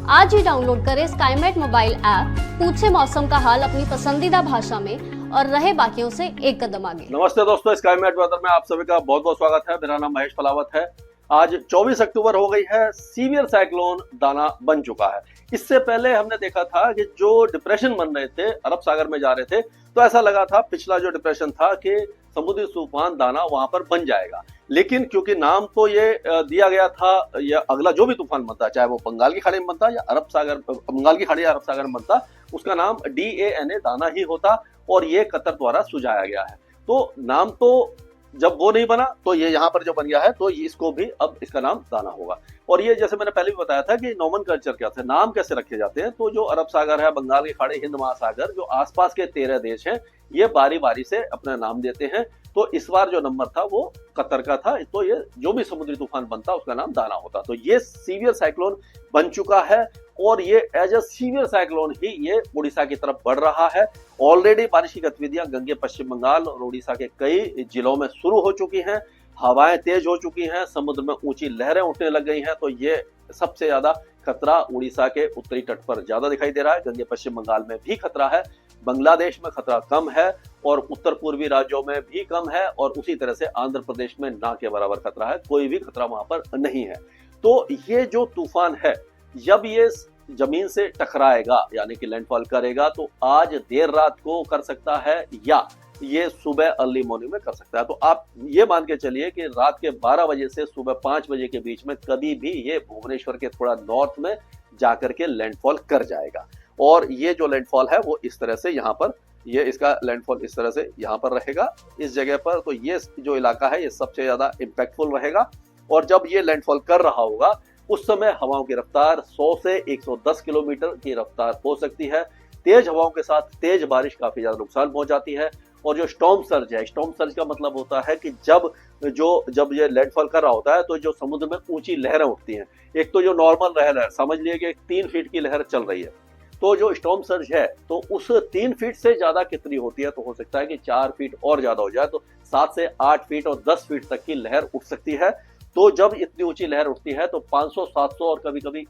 आज ही डाउनलोड करें Skymet mobile app, पूछे मौसम का हाल अपनी पसंदीदा भाषा में और रहे बाकियों से एक कदम आगे। नमस्ते दोस्तों, स्काईमेट वेदर में आप सभी का बहुत बहुत स्वागत है। मेरा नाम महेश फलावत है। आज 24 अक्टूबर हो गई है। सीवियर साइक्लोन दाना बन चुका है। इससे पहले हमने देखा था कि जो डिप्रेशन बन रहे थे, अरब सागर में जा रहे थे, तो ऐसा लगा था पिछला जो डिप्रेशन था कि समुद्री तूफान दाना वहां पर बन जाएगा। लेकिन क्योंकि नाम तो ये दिया गया था, या अगला जो भी तूफान बनता, चाहे वो बंगाल की खाड़ी में बनता या अरब सागर, बंगाल की खाड़ी या अरब सागर में बनता, उसका नाम DANA दाना ही होता और ये कतर द्वारा सुझाया गया है। तो नाम तो जब वो नहीं बना तो ये यहाँ पर जो बन गया है, तो इसको भी अब इसका नाम दाना होगा। और ये जैसे मैंने पहले भी बताया था कि नोमेनक्लेचर क्या था, नाम कैसे रखे जाते हैं। तो जो अरब सागर है, बंगाल की खाड़ी, हिंद महासागर, जो आसपास के 13 देश हैं, ये बारी बारी से अपना नाम देते हैं। तो इस बार जो नंबर था वो कतर का था, तो ये जो भी समुद्री तूफान बनता उसका नाम दाना होता। तो ये सीवियर साइक्लोन बन चुका है और ये एज अ सीवियर साइक्लोन ही ये उड़ीसा की तरफ बढ़ रहा है। ऑलरेडी बारिश की गतिविधियां गंगे, पश्चिम बंगाल और उड़ीसा के कई जिलों में शुरू हो चुकी हैं। हवाएं तेज हो चुकी हैं, समुद्र में ऊंची लहरें उठने लग गई हैं। तो ये सबसे ज्यादा खतरा उड़ीसा के उत्तरी तट पर ज्यादा दिखाई दे रहा है। गंगे, पश्चिम बंगाल में भी खतरा है, बांग्लादेश में खतरा कम है और उत्तर पूर्वी राज्यों में भी कम है, और उसी तरह से आंध्र प्रदेश में ना के बराबर खतरा है। कोई भी खतरा वहां पर नहीं है। तो ये जो तूफान है, जब ये जमीन से टकराएगा यानी कि लैंडफॉल करेगा, तो आज देर रात को कर सकता है या ये सुबह अर्ली मॉर्निंग में कर सकता है। तो आप ये मान के चलिए कि रात के 12 बजे से सुबह 5 बजे के बीच में कभी भी ये भुवनेश्वर के थोड़ा नॉर्थ में जाकर के लैंडफॉल कर जाएगा। और ये जो लैंडफॉल है वो इस तरह से यहाँ पर, ये इसका लैंडफॉल इस तरह से यहाँ पर रहेगा, इस जगह पर। तो ये जो इलाका है ये सबसे ज्यादा इम्पैक्टफुल रहेगा। और जब ये लैंडफॉल कर रहा होगा उस समय हवाओं की रफ्तार 100 से 110 किलोमीटर की रफ्तार हो सकती है। तेज हवाओं के साथ तेज बारिश काफी ज्यादा नुकसान पहुंचाती है। और जो स्टॉर्म सर्ज है, स्टॉर्म सर्ज का मतलब होता है कि जब ये लैंडफॉल कर रहा होता है तो जो समुद्र में ऊंची लहरें उठती हैं। एक तो जो नॉर्मल लहर है, समझ लिए कि 3 फीट की लहर चल रही है, तो जो स्टॉर्म सर्ज है तो उस 3 फीट से ज्यादा कितनी होती है, तो हो सकता है कि 4 फीट और ज्यादा हो जाए, तो 7 से 8 फीट और 10 फीट तक की लहर उठ सकती है। तो जब इतनी ऊंची लहर उठती है तो 500, 700 और कभी कभी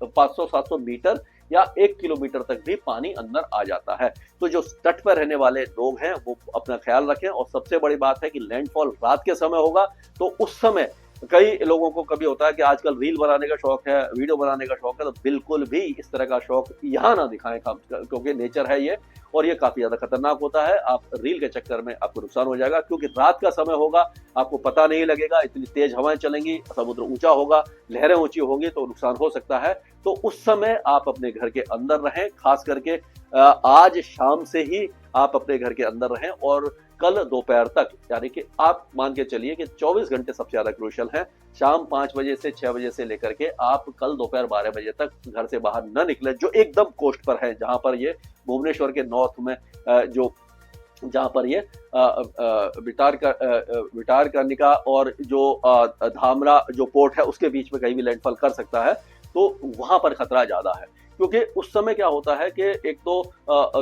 500-700 मीटर या 1 किलोमीटर तक भी पानी अंदर आ जाता है। तो जो तट पर रहने वाले लोग हैं वो अपना ख्याल रखें। और सबसे बड़ी बात है कि लैंडफॉल रात के समय होगा, तो उस समय कई लोगों को कभी होता है कि आजकल रील बनाने का शौक है, वीडियो बनाने का शौक है, तो बिल्कुल भी इस तरह का शौक यहाँ ना दिखाएं, क्योंकि नेचर है ये और ये काफी ज्यादा खतरनाक होता है। आप रील के चक्कर में आपको नुकसान हो जाएगा, क्योंकि रात का समय होगा, आपको पता नहीं लगेगा, इतनी तेज हवाएं चलेंगी, समुद्र ऊंचा होगा, लहरें ऊंची होंगी, तो नुकसान हो सकता है। तो उस समय आप अपने घर के अंदर रहें। खास करके आज शाम से ही आप अपने घर के अंदर रहें और कल दोपहर तक, यानी कि आप मान के चलिए कि 24 घंटे सबसे ज्यादा क्रूशियल है। शाम 5 बजे से 6 बजे से लेकर के आप कल दोपहर 12 बजे तक घर से बाहर न निकले, जो एकदम कोस्ट पर है, जहां पर ये भुवनेश्वर के नॉर्थ में जहां पर ये विटारकनिका और जो धामरा जो पोर्ट है उसके बीच में कहीं भी लैंडफॉल कर सकता है। तो वहां पर खतरा ज्यादा है, क्योंकि उस समय क्या होता है कि एक तो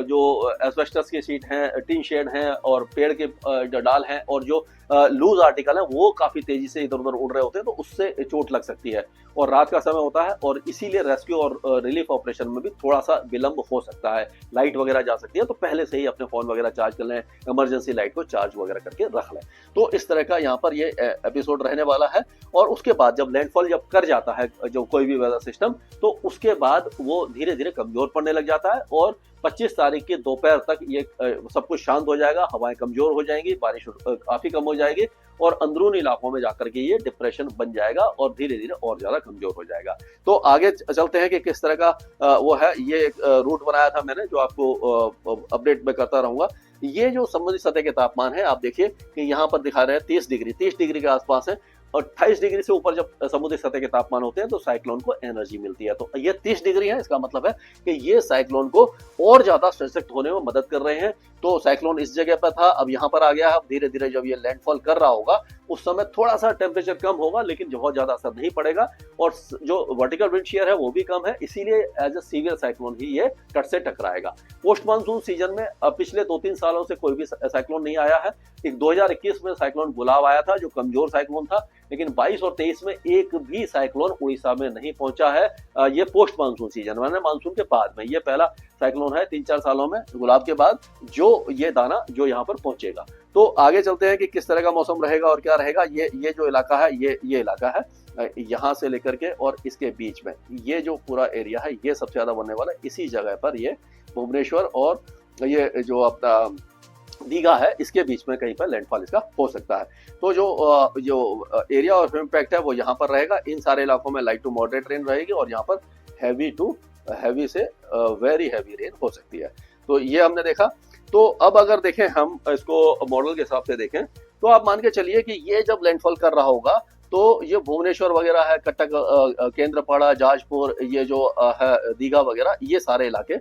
जो एस्बेस्टस की शीट है, टिन शेड है और पेड़ के जो डाल हैं और जो लूज आर्टिकल है वो काफी तेजी से इधर उधर उड़ रहे होते हैं, तो उससे चोट लग सकती है। और रात का समय होता है और इसीलिए रेस्क्यू और रिलीफ ऑपरेशन में भी थोड़ा सा विलंब हो सकता है। लाइट वगैरह जा सकती है, तो पहले से ही अपने फोन वगैरह चार्ज कर लें, इमरजेंसी लाइट को चार्ज वगैरह करके रख लें। तो इस तरह का यहाँ पर ये एपिसोड रहने वाला है। और उसके बाद जब लैंडफॉल जब कर जाता है जो कोई भी वेदर सिस्टम, तो उसके बाद वो धीरे धीरे कमजोर पड़ने लग जाता है और 25 तारीख के दोपहर तक ये सब कुछ शांत हो जाएगा, हवाएं कमजोर हो जाएंगी, बारिश काफी कम हो जाएगी और अंदरूनी इलाकों में जाकर के ये डिप्रेशन बन जाएगा और धीरे धीरे और ज्यादा कमजोर हो जाएगा। तो आगे चलते हैं कि किस तरह का वो है। ये एक रूट बनाया था मैंने, जो आपको अपडेट में करता रहूंगा। ये जो समुद्री सतह के तापमान है, आप देखिए कि यहाँ पर दिखा रहे हैं 30 डिग्री के आसपास है। और 28 डिग्री से ऊपर जब समुद्री सतह के तापमान होते हैं तो साइक्लोन को एनर्जी मिलती है। तो ये 30 डिग्री है, इसका मतलब है कि ये साइक्लोन को और ज्यादा सशक्त होने में मदद कर रहे हैं। तो साइक्लोन इस जगह पर था, अब यहाँ पर आ गया है। धीरे धीरे जब ये लैंडफॉल कर रहा होगा उस समय थोड़ा सा टेम्परेचर कम होगा, लेकिन बहुत ज्यादा असर नहीं पड़ेगा और जो वर्टिकल विंड शेयर है वो भी कम है, इसीलिए एज अ सीवियर साइक्लोन ही ये तट से टकराएगा। पोस्ट मानसून सीजन में पिछले 2-3 सालों से कोई भी साइक्लोन नहीं आया है। एक 2021 में साइक्लोन गुलाब आया था जो कमजोर साइक्लोन था, लेकिन 22 और 23 में एक भी साइक्लोन उड़ीसा में नहीं पहुंचा है। ये पोस्ट मानसून सीजन माने मानसून के बाद में ये पहला साइक्लोन है 3-4 सालों में गुलाब के बाद जो ये दाना जो यहाँ पर पहुंचेगा। तो आगे चलते हैं कि किस तरह का मौसम रहेगा और क्या रहेगा। ये जो इलाका है ये इलाका है यहाँ से लेकर के और इसके बीच में ये जो पूरा एरिया है ये सबसे ज्यादा बनने वाला है। इसी जगह पर ये भुवनेश्वर और ये जो अपना दीघा है इसके बीच में कहीं पर लैंडफॉल इसका हो सकता है। तो जो एरिया ऑफ इम्पैक्ट है वो यहाँ पर रहेगा। इन सारे इलाकों में लाइट टू मॉडरेट रेन रहेगी और यहाँ पर हैवी से वेरी हैवी रेन हो सकती है। तो ये हमने देखा। तो अब अगर देखें हम इसको मॉडल के हिसाब से देखें तो आप मान के चलिए कि ये जब लैंडफॉल कर रहा होगा तो ये भुवनेश्वर वगैरह है, कटक, केंद्रपाड़ा, जाजपुर, ये जो है दीघा वगैरह, ये सारे इलाके,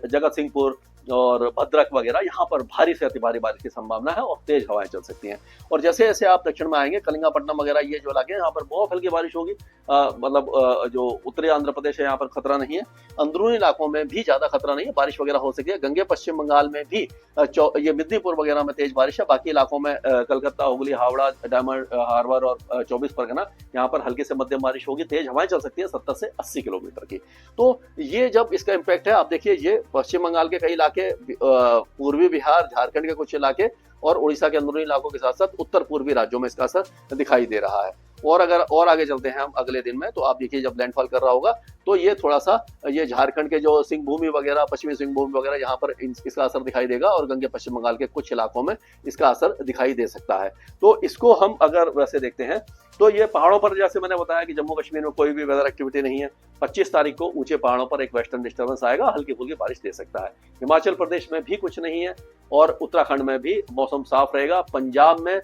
जगत सिंहपुर और भद्रक वगैरह, यहाँ पर भारी से अति भारी बारिश की संभावना है और तेज हवाएं चल सकती हैं। और जैसे जैसे आप दक्षिण में आएंगे कलिंगापट्टनम वगैरह ये जो इलाके हैं यहाँ पर बहुत हल्की बारिश होगी। मतलब जो उत्तरी आंध्र प्रदेश है यहाँ पर खतरा नहीं है। अंदरूनी इलाकों में भी ज्यादा खतरा नहीं है, बारिश वगैरह हो सकती है। गंगे पश्चिम बंगाल में भी ये मिदनीपुर वगैरह में तेज बारिश है। बाकी इलाकों में कलकत्ता, हुगली, हावड़ा, डायमंड हार्बर और 24 परगना यहाँ पर हल्की से मध्यम बारिश होगी। तेज हवाएं चल सकती है 70 से 80 किलोमीटर की। तो ये जब इसका इम्पैक्ट है आप देखिए, ये पश्चिम बंगाल के कई इलाके, पूर्वी बिहार, झारखंड के कुछ इलाके और उड़ीसा के अंदरूनी इलाकों के साथ साथ उत्तर पूर्वी राज्यों में इसका असर दिखाई दे रहा है। और अगर और आगे चलते हैं हम अगले दिन में तो आप देखिए जब लैंडफॉल कर रहा होगा तो ये थोड़ा सा ये झारखंड के जो सिंहभूमि वगैरह, पश्चिमी सिंहभूमि वगैरह यहाँ पर इसका असर दिखाई देगा और गंगे पश्चिम बंगाल के कुछ इलाकों में इसका असर दिखाई दे सकता है। तो इसको हम अगर वैसे देखते हैं तो ये पहाड़ों पर, जैसे मैंने बताया कि जम्मू कश्मीर में कोई भी वेदर एक्टिविटी नहीं है। 25 तारीख को ऊंचे पहाड़ों पर एक वेस्टर्न डिस्टर्बेंस आएगा, हल्की फुल्की बारिश दे सकता है। हिमाचल प्रदेश में भी कुछ नहीं है और उत्तराखंड में भी मौसम साफ रहेगा। पंजाब में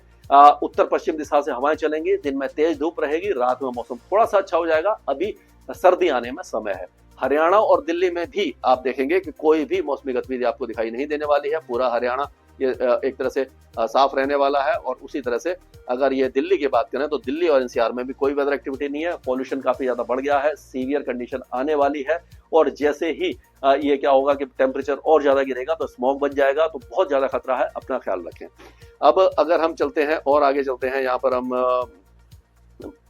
उत्तर पश्चिम दिशा से हवाएं चलेंगी, दिन में तेज धूप रहेगी, रात में मौसम थोड़ा सा अच्छा हो जाएगा। अभी सर्दी आने में समय है। हरियाणा और दिल्ली में भी आप देखेंगे कि कोई भी मौसमी गतिविधि आपको दिखाई नहीं देने वाली है। पूरा हरियाणा ये एक तरह से साफ रहने वाला है। और उसी तरह से अगर ये दिल्ली की बात करें तो दिल्ली और एनसीआर में भी कोई वेदर एक्टिविटी नहीं है। पॉल्यूशन काफी ज्यादा बढ़ गया है, सीवियर कंडीशन आने वाली है। और जैसे ही ये क्या होगा कि टेम्परेचर और ज्यादा गिरेगा तो स्मॉग बन जाएगा, तो बहुत ज्यादा खतरा है, अपना ख्याल रखें। अब अगर हम चलते हैं और आगे चलते हैं यहाँ पर हम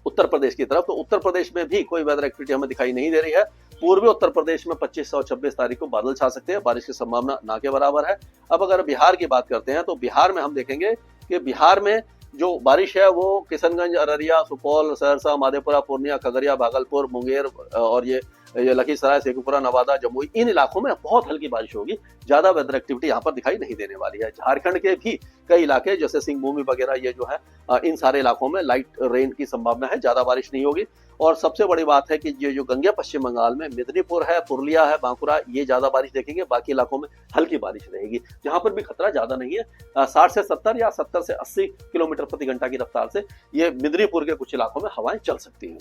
उत्तर प्रदेश की तरफ, तो उत्तर प्रदेश में भी कोई वेदर एक्टिविटी हमें दिखाई नहीं दे रही है। पूर्वी उत्तर प्रदेश में 25 और 26 तारीख को बादल छा सकते हैं, बारिश की संभावना ना के बराबर है। अब अगर बिहार की बात करते हैं तो बिहार में हम देखेंगे कि बिहार में जो बारिश है वो किशनगंज, अररिया, सुपौल, सहरसा, मधेपुरा, पूर्णिया, खगड़िया, भागलपुर, मुंगेर और ये लखीसराय, शेखपुरा, नवादा, जमुई, इन इलाकों में बहुत हल्की बारिश होगी। ज्यादा वेदर एक्टिविटी यहाँ पर दिखाई नहीं देने वाली है। झारखंड के भी कई इलाके जैसे सिंहभूमि वगैरह ये जो है इन सारे इलाकों में लाइट रेन की संभावना है, ज्यादा बारिश नहीं होगी। और सबसे बड़ी बात है कि ये जो गंगे पश्चिम बंगाल में मिदनीपुर है, पुरुलिया है, बांकुरा, ये ज्यादा बारिश देखेंगे। बाकी इलाकों में हल्की बारिश रहेगी, जहां पर भी खतरा ज्यादा नहीं है। 60 से 70 या 70 से 80 किलोमीटर प्रति घंटा की रफ्तार से ये मिदनीपुर के कुछ इलाकों में हवाएं चल सकती हैं।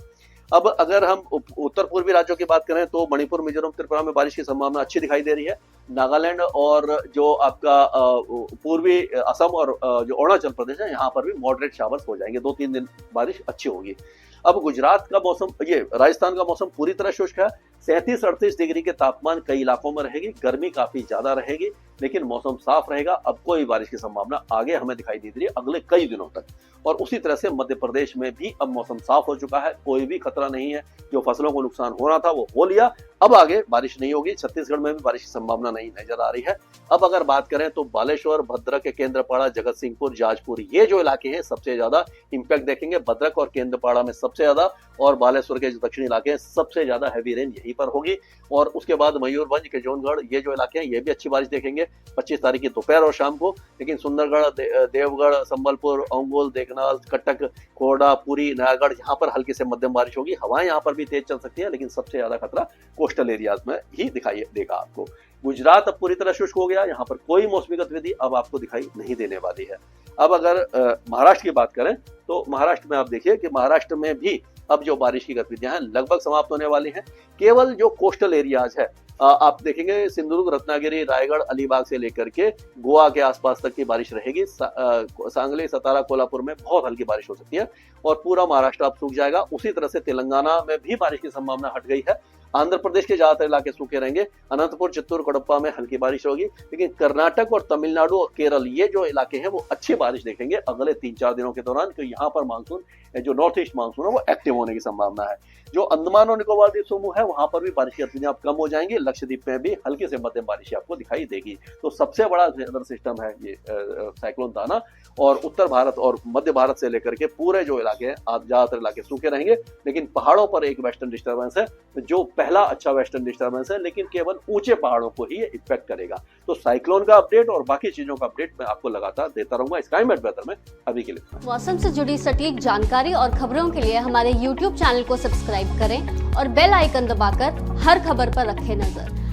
अब अगर हम उत्तर पूर्वी राज्यों की बात करें तो मणिपुर, मिजोरम, त्रिपुरा में बारिश की संभावना अच्छी दिखाई दे रही है। नागालैंड और जो आपका पूर्वी असम और जो अरुणाचल प्रदेश है यहाँ पर भी मॉडरेट शावर्स हो जाएंगे। 2-3 दिन बारिश अच्छी होगी। अब गुजरात का मौसम, ये राजस्थान का मौसम पूरी तरह शुष्क है। 37-38 डिग्री के तापमान कई इलाकों में रहेगी, गर्मी काफी ज्यादा रहेगी, लेकिन मौसम साफ रहेगा। अब कोई बारिश की संभावना आगे हमें दिखाई दे रही है अगले कई दिनों तक। और उसी तरह से मध्य प्रदेश में भी अब मौसम साफ हो चुका है, कोई भी खतरा नहीं है। जो फसलों को नुकसान हो रहा था वो हो लिया, अब आगे बारिश नहीं होगी। छत्तीसगढ़ में भी बारिश की संभावना नहीं नजर आ रही है। अब अगर बात करें तो बालेश्वर, भद्रक, केंद्रपाड़ा, जगत सिंहपुर, जाजपुर, ये जो इलाके हैं सबसे ज्यादा इंपैक्ट देखेंगे। भद्रक और केंद्रपाड़ा में सबसे ज्यादा, और बालेश्वर के जो दक्षिणी इलाके हैं सबसे ज्यादा हैवी रेन यहीं पर होगी। और उसके बाद मयूरभंज, केजोनगढ़, ये जो इलाके हैं ये भी अच्छी बारिश देखेंगे 25 तारीख की दोपहर और शाम को। लेकिन सुंदरगढ़, देवगढ़, संबलपुर, औंगोल, देखनाल, कटक, कोरडा, पुरी, नयागढ़, यहाँ पर हल्की से मध्यम बारिश होगी। हवाएं यहाँ पर भी तेज चल सकती है, लेकिन सबसे ज्यादा खतरा कोस्टल एरियाज में ही दिखाई देगा आपको। गुजरात अब पूरी तरह शुष्क हो गया, यहाँ पर कोई मौसमी गतिविधि अब आपको दिखाई नहीं देने वाली है। अब अगर महाराष्ट्र की बात करें तो महाराष्ट्र में आप देखिए कि महाराष्ट्र में भी अब जो बारिश की गतिविधियां हैं लगभग समाप्त होने वाली हैं। केवल जो कोस्टल एरियाज है आप देखेंगे सिंधुदुर्ग, रत्नागिरी, रायगढ़, अलीबाग से लेकर के गोवा के आसपास तक की बारिश रहेगी। सांगली, सतारा, कोल्हापुर में बहुत हल्की बारिश हो सकती है और पूरा महाराष्ट्र अब सूख जाएगा। उसी तरह से तेलंगाना में भी बारिश की संभावना हट गई है। आंध्र प्रदेश के ज्यादातर इलाके सूखे रहेंगे। अनंतपुर, चित्तूर, कडप्पा में हल्की बारिश होगी, लेकिन कर्नाटक और तमिलनाडु और केरल ये जो इलाके हैं वो अच्छी बारिश देखेंगे अगले 3-4 दिनों के दौरान, क्योंकि यहाँ पर मानसून जो नॉर्थ ईस्ट मानसून है वो एक्टिव होने की संभावना है। जो अंडमान और निकोबार द्वीप समूह है वहां पर भी बारिश की गतिविधियां कम हो जाएंगी। लक्षद्वीप में भी हल्की से मध्यम बारिश आपको दिखाई देगी। तो सबसे बड़ा वेदर सिस्टम है ये साइक्लोन दाना, और उत्तर भारत और मध्य भारत से लेकर के पूरे जो इलाके हैं ज्यादातर इलाके सूखे रहेंगे, लेकिन पहाड़ों पर एक वेस्टर्न डिस्टर्बेंस है जो पहला अच्छा वेस्टर्न डिस्टर्बेंस है, लेकिन केवल ऊंचे पहाड़ों को ही ये इफेक्ट करेगा। तो साइक्लोन का अपडेट और बाकी चीजों का अपडेट मैं आपको लगातार देता रहूंगा स्काईमेट वेदर में। अभी के लिए मौसम से जुड़ी सटीक जानकारी और खबरों के लिए हमारे YouTube चैनल को सब्सक्राइब करें और बेल आइकन दबाकर हर खबर पर रखें नजर।